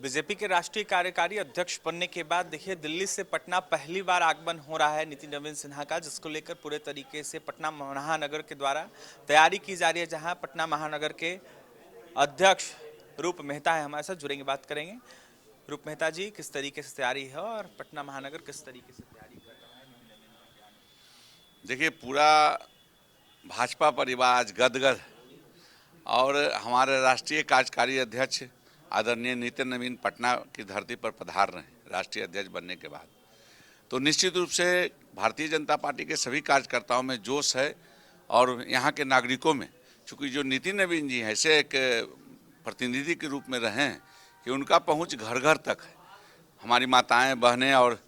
BJP के राष्ट्रीय कार्यकारी अध्यक्ष बनने के बाद देखिए दिल्ली से पटना पहली बार आगमन हो रहा है नितिन नवीन सिन्हा का, जिसको लेकर पूरे तरीके से पटना महानगर के द्वारा तैयारी की जा रही है। जहां पटना महानगर के अध्यक्ष रूप मेहता है, हमारे साथ जुड़ेंगे, बात करेंगे। रूप मेहता जी, किस तरीके से तैयारी है और पटना महानगर किस तरीके से तैयारी कर रहा है नितिन नवीन जी के आने देखिए, पूरा भाजपा परिवार आज गदगद और हमारे राष्ट्रीय कार्यकारी अध्यक्ष आदरणीय नितिन नवीन पटना की धरती पर पधार रहे हैं राष्ट्रीय अध्यक्ष बनने के बाद। तो निश्चित रूप से भारतीय जनता पार्टी के सभी कार्यकर्ताओं में जोश है और यहाँ के नागरिकों में, चूँकि जो नितिन नवीन जी हैं ऐसे एक प्रतिनिधि के रूप में रहे हैं कि उनका पहुँच घर घर तक है। हमारी माताएं बहनें और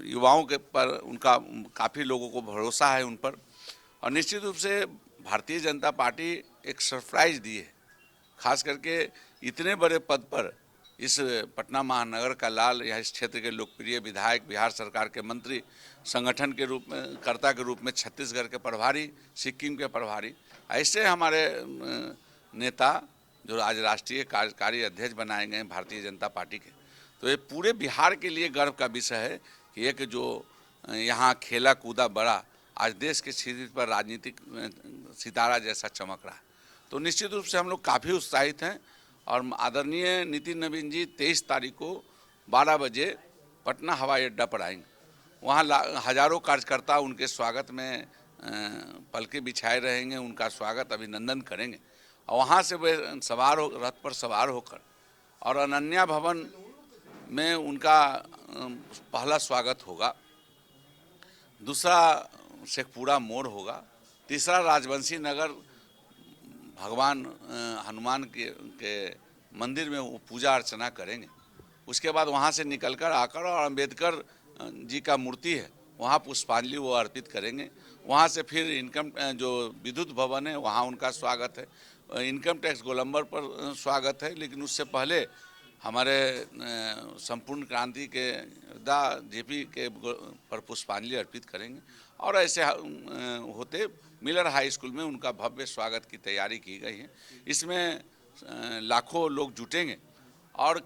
युवाओं के पर उनका काफ़ी लोगों को भरोसा है उन पर। और निश्चित रूप से भारतीय जनता पार्टी एक सरप्राइज दी है, खास करके इतने बड़े पद पर इस पटना महानगर का लाल या इस क्षेत्र के लोकप्रिय विधायक, बिहार सरकार के मंत्री, संगठन के रूप में कर्ता के रूप में छत्तीसगढ़ के प्रभारी, सिक्किम के प्रभारी, ऐसे हमारे नेता जो आज राष्ट्रीय कार्यकारी अध्यक्ष बनाए गए हैं भारतीय जनता पार्टी के। तो ये पूरे बिहार के लिए गर्व का विषय है कि एक जो यहाँ खेला कूदा बड़ा आज देश के क्षितिज पर राजनीतिक सितारा जैसा चमक रहा है। तो निश्चित रूप से हम लोग काफ़ी उत्साहित हैं और आदरणीय नितिन नवीन जी 23 तारीख को 12 बजे पटना हवाई अड्डा पर आएंगे। वहाँ हजारों कार्यकर्ता उनके स्वागत में पलके बिछाए रहेंगे, उनका स्वागत अभिनंदन करेंगे और वहाँ से वे रथ पर सवार होकर और अनन्या भवन में उनका पहला स्वागत होगा, दूसरा शेखपुरा मोड़ होगा, तीसरा राजवंशी नगर भगवान हनुमान के मंदिर में वो पूजा अर्चना करेंगे। उसके बाद वहाँ से निकलकर आकर और अंबेडकर जी का मूर्ति है वहाँ पुष्पांजलि वो अर्पित करेंगे। वहाँ से फिर इनकम जो विद्युत भवन है वहाँ उनका स्वागत है, इनकम टैक्स गोलंबर पर स्वागत है, लेकिन उससे पहले हमारे संपूर्ण क्रांति के जेपी के पर पुष्पांजलि अर्पित करेंगे और ऐसे होते मिलर हाई स्कूल में उनका भव्य स्वागत की तैयारी की गई है। इसमें लाखों लोग जुटेंगे और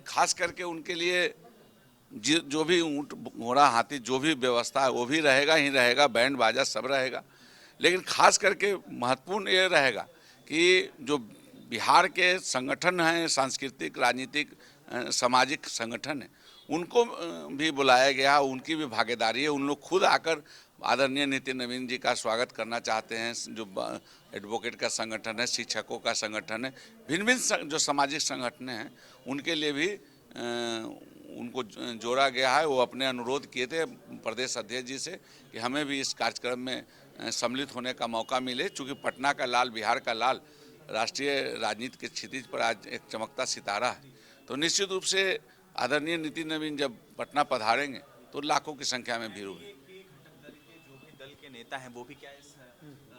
खास करके उनके लिए जो भी ऊँट घोड़ा हाथी जो भी व्यवस्था है वो भी रहेगा ही रहेगा, बैंड बाजा सब रहेगा। लेकिन खास करके महत्वपूर्ण ये रहेगा कि जो बिहार के संगठन हैं, सांस्कृतिक, राजनीतिक, सामाजिक संगठन है, उनको भी बुलाया गया, उनकी भी भागीदारी है। उन लोग खुद आकर आदरणीय नितिन नवीन जी का स्वागत करना चाहते हैं। जो एडवोकेट का संगठन है, शिक्षकों का संगठन है, भिन्न भिन्न जो सामाजिक संगठन हैं उनके लिए भी उनको जोड़ा गया है। वो अपने अनुरोध किए थे प्रदेश अध्यक्ष जी से कि हमें भी इस कार्यक्रम में सम्मिलित होने का मौका मिले, चूँकि पटना का लाल, बिहार का लाल राष्ट्रीय राजनीति के क्षितिज पर आज एक चमकता सितारा है। तो निश्चित रूप से आदरणीय नितिन नवीन जब पटना पधारेंगे तो लाखों की संख्या में भीड़ होगी। जो भी दल के नेता हैं वो भी क्या इस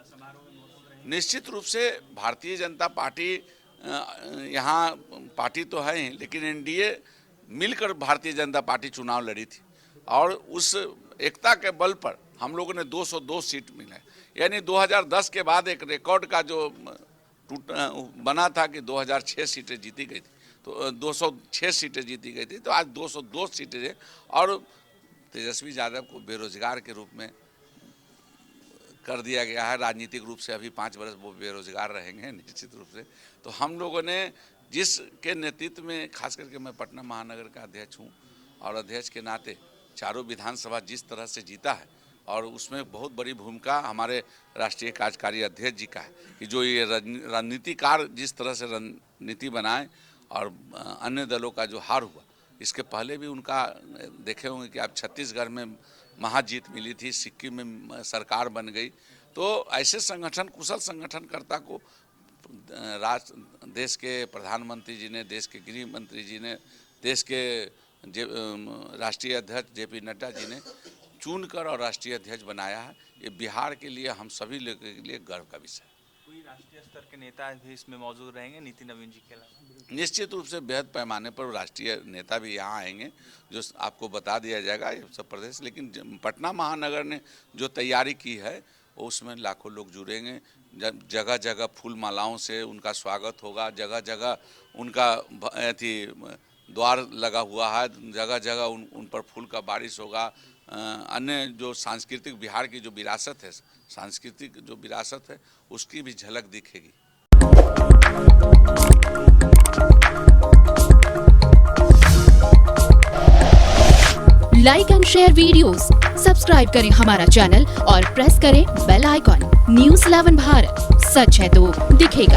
समारोह में मौजूद रहेंगे? निश्चित रूप से भारतीय जनता पार्टी यहाँ पार्टी तो है ही, लेकिन एनडीए मिलकर भारतीय जनता पार्टी चुनाव लड़ी थी और उस एकता के बल पर हम लोगों ने 202 सीट मिले। यानी 2010 के बाद एक रिकॉर्ड का जो बना था कि 2006 सीटें जीती गई थी, तो 206 सीटें जीती गई थी, तो आज 202 सीटें हैं और तेजस्वी यादव को बेरोजगार के रूप में कर दिया गया है। राजनीतिक रूप से अभी 5 वर्ष वो बेरोजगार रहेंगे निश्चित रूप से। तो हम लोगों ने जिसके नेतृत्व में, खास करके मैं पटना महानगर का अध्यक्ष हूँ और अध्यक्ष के नाते चारों विधानसभा जिस तरह से जीता है और उसमें बहुत बड़ी भूमिका हमारे राष्ट्रीय कार्यकारी अध्यक्ष जी का है कि जो ये रणनीतिकार जिस तरह से रणनीति बनाए और अन्य दलों का जो हार हुआ, इसके पहले भी उनका देखे होंगे कि आप छत्तीसगढ़ में महाजीत मिली थी, सिक्किम में सरकार बन गई। तो ऐसे संगठन, कुशल संगठनकर्ता को देश के प्रधानमंत्री जी ने, देश के गृह मंत्री जी ने, देश के राष्ट्रीय अध्यक्ष जेपी नड्डा जी ने चुनकर और राष्ट्रीय अध्यक्ष बनाया है। ये बिहार के लिए, हम सभी लोगों के लिए गर्व का विषय है। कोई राष्ट्रीय स्तर के नेता भी इसमें मौजूद रहेंगे नितिन नवीन जी के अलावा? निश्चित रूप से बेहद पैमाने पर राष्ट्रीय नेता भी यहाँ आएंगे, जो आपको बता दिया जाएगा ये सब प्रदेश। लेकिन पटना महानगर ने जो तैयारी की है उसमें लाखों लोग जुड़ेंगे। जगह जगह फूल मालाओं से उनका स्वागत होगा, जगह जगह उनका द्वार लगा हुआ है, जगह जगह उन पर फूल का बारिश होगा। अन्य जो सांस्कृतिक बिहार की जो विरासत है, सांस्कृतिक जो विरासत है, उसकी भी झलक दिखेगी। Like and share videos, subscribe करें हमारा चैनल और प्रेस करें बेल आइकॉन। न्यूज़ 11 भारत, सच है तो दिखेगा।